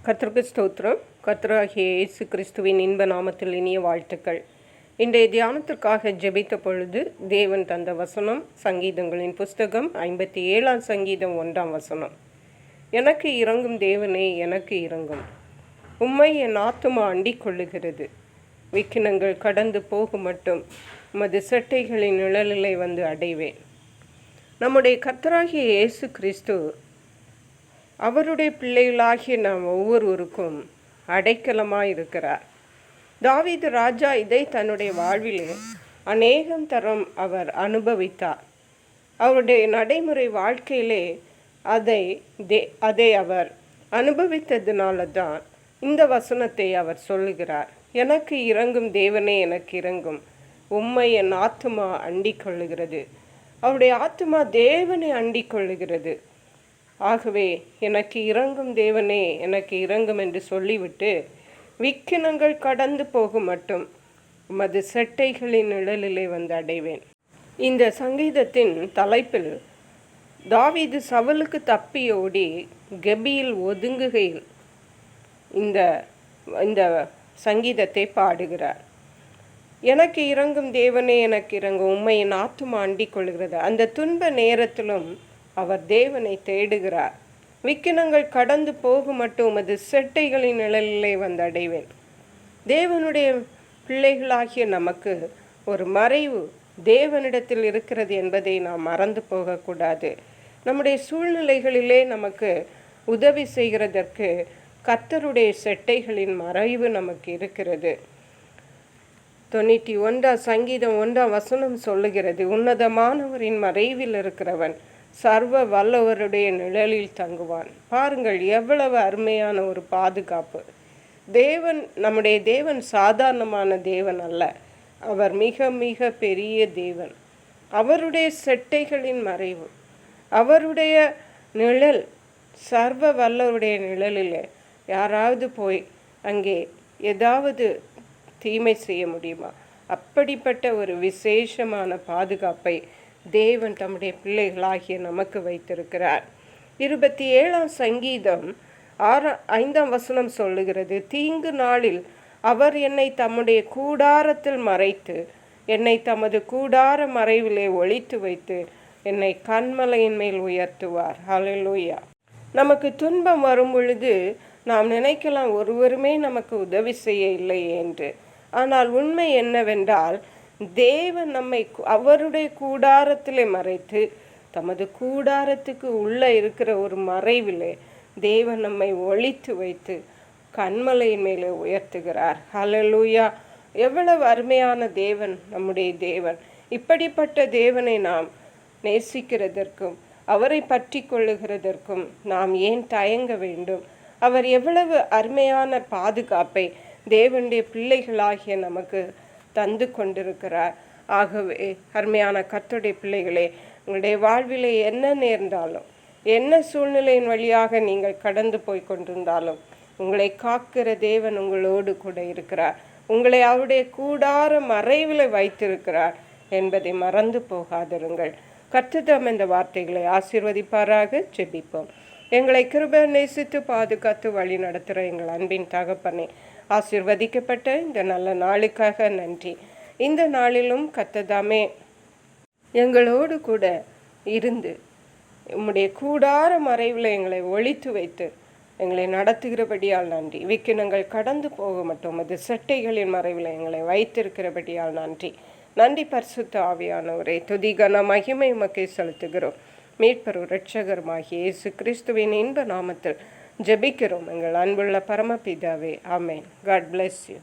கர்த்தருக்கு ஸ்தோத்திரம். கர்த்தராகிய இயேசு கிறிஸ்துவின் இன்ப நாமத்தில் இனிய வாழ்த்துக்கள். இன்றைய தியானத்திற்காக ஜெபித்த பொழுது தேவன் தந்த வசனம் சங்கீதங்களின் புஸ்தகம் 57ஆம் சங்கீதம் 1ஆம் வசனம். எனக்கு இறங்கும் தேவனே, எனக்கு இறங்கும். உம்மை என் ஆத்துமா அண்டிக் கொள்ளுகிறது. விக்கினங்கள் கடந்து போகும் மட்டும் உமது செட்டைகளின் நிழலிலே வந்து அடைவேன். நம்முடைய கர்த்தராகிய இயேசு கிறிஸ்து அவருடைய பிள்ளைகளாகிய நாம் ஒவ்வொருவருக்கும் அடைக்கலமாக இருக்கிறார். தாவீது ராஜா இதை தன்னுடைய வாழ்விலே அநேகம் தரம் அவர் அனுபவித்தார். அவருடைய நடைமுறை வாழ்க்கையிலே அதை அவர் அனுபவித்ததுனால தான் இந்த வசனத்தை அவர் சொல்லுகிறார். எனக்கு இறங்கும் தேவனே, எனக்கு இறங்கும். உம்மை என் ஆத்துமா அண்டிக் கொள்ளுகிறது. அவருடைய ஆத்துமா தேவனை அண்டிக் கொள்ளுகிறது. ஆகவே எனக்கு இறங்கும் தேவனே, எனக்கு இறங்கும் என்று சொல்லிவிட்டு விக்கினங்கள் கடந்து போகும் மட்டும் உமது செட்டைகளின் நிழலிலே வந்து அடைவேன். இந்த சங்கீதத்தின் தலைப்பில் தாவீது சவுலுக்கு தப்பியோடி கெபியில் ஒதுங்குகையில் இந்த சங்கீதத்தை பாடுகிறார். எனக்கு இறங்கும் தேவனே, எனக்கு இறங்கும். உம்மை என் ஆத்துமா அண்டிக் கொள்கிறது. அந்த துன்ப நேரத்திலும் அவர் தேவனை தேடுகிறார். விக்கினங்கள் கடந்து போகும் மட்டும் உமது செட்டைகளின் நிழலிலே வந்து அடைவேன். தேவனுடைய பிள்ளைகளாகிய நமக்கு ஒரு மறைவு தேவனிடத்தில் இருக்கிறது என்பதை நாம் மறந்து போகக்கூடாது. நம்முடைய சூழ்நிலைகளிலே நமக்கு உதவி செய்கிறதற்கு கர்த்தருடைய செட்டைகளின் மறைவு நமக்கு இருக்கிறது. 91 சங்கீதம் 1ஆம் வசனம் சொல்லுகிறது, உன்னதமானவரின் மறைவில் இருக்கிறவன் சர்வ வல்லவருடைய நிழலில் தங்குவான். பாருங்கள், எவ்வளவு அருமையான ஒரு பாதுகாப்பு. நம்முடைய தேவன் சாதாரணமான தேவன் அல்ல. அவர் மிக மிக பெரிய தேவன். அவருடைய செட்டைகளின் மறைவு, அவருடைய நிழல், சர்வ வல்லவருடைய நிழலில் யாராவது போய் அங்கே ஏதாவது தீமை செய்ய முடியுமா? அப்படிப்பட்ட ஒரு விசேஷமான பாதுகாப்பை தேவன் தம்முடைய பிள்ளைகளாகிய நமக்கு வைத்திருக்கிறார். 27ஆம் சங்கீதம் 5ஆம் வசனம் சொல்லுகிறது, தீங்கு நாளில் அவர் என்னை தம்முடைய கூடாரத்தில் மறைத்து என்னை தமது கூடார மறைவிலே ஒளித்து வைத்து என்னை கன்மலையின் மேல் உயர்த்துவார். ஹல்லேலூயா. நமக்கு துன்பம் வரும் பொழுது நாம் நினைக்கலாம் ஒருவருமே நமக்கு உதவி செய்ய இல்லை என்று. ஆனால் உண்மை என்னவென்றால், தேவன் நம்மை அவருடைய கூடாரத்திலே மறைத்து தமது கூடாரத்துக்கு உள்ளே இருக்கிற ஒரு மறைவிலே தேவன் நம்மை ஒளித்து வைத்து கன்மலையின் மேலே உயர்த்துகிறார். ஹல்லேலூயா. எவ்வளவு அருமையான தேவன் நம்முடைய தேவன். இப்படிப்பட்ட தேவனை நாம் நேசிக்கிறதற்கும் அவரை பற்றி கொள்ளுகிறதற்கும் நாம் ஏன் தயங்க வேண்டும்? அவர் எவ்வளவு அருமையான பாதுகாப்பை தேவனுடைய பிள்ளைகளாகிய நமக்கு தந்து கொண்டிருக்கிறார். ஆகவே அருமையான கர்த்தருடைய பிள்ளைகளே, உங்களுடைய வாழ்விலே என்ன நேர்ந்தாலும், என்ன சூழ்நிலையின் வழியாக நீங்கள் கடந்து போய் கொண்டிருந்தாலும், உங்களை காக்கிற தேவன் உங்களோடு கூட இருக்கிறார். உங்களை அவருடைய கூடார மறைவில் வைத்திருக்கிறார் என்பதை மறந்து போகாதிருங்கள். கர்த்தர் இந்த வார்த்தைகளை ஆசீர்வதிப்பாராக. ஜெபிப்போம். எங்களை கிருபை நேசித்து பாதுகாத்து வழி நடத்துகிற எங்கள் அன்பின் தகப்பனே, ஆசீர்வதிக்கப்பட்ட இந்த நல்ல நாளுக்காக நன்றி. இந்த நாளிலும் கர்த்தர் எங்களோடு கூட இருந்து உம்முடைய கூடார மறைவில் எங்களை ஒளித்து வைத்து எங்களை நடத்துகிறபடியால் நன்றி. விக்கினங்கள் கடந்து போக மட்டும் அது செட்டைகளின் மறைவில் எங்களை வைத்திருக்கிறபடியால் நன்றி. நன்றி பரிசுத்த ஆவியானவரே. துதி கன மகிமை உமக்கே செலுத்துகிறோம். மீட்பரும் இரட்சகருமாகிய இயேசு கிறிஸ்துவின் இன்ப நாமத்தில் ஜெபிக்கிறோம் எங்கள் அன்புள்ள பரமபிதாவே. ஆமென். God bless you.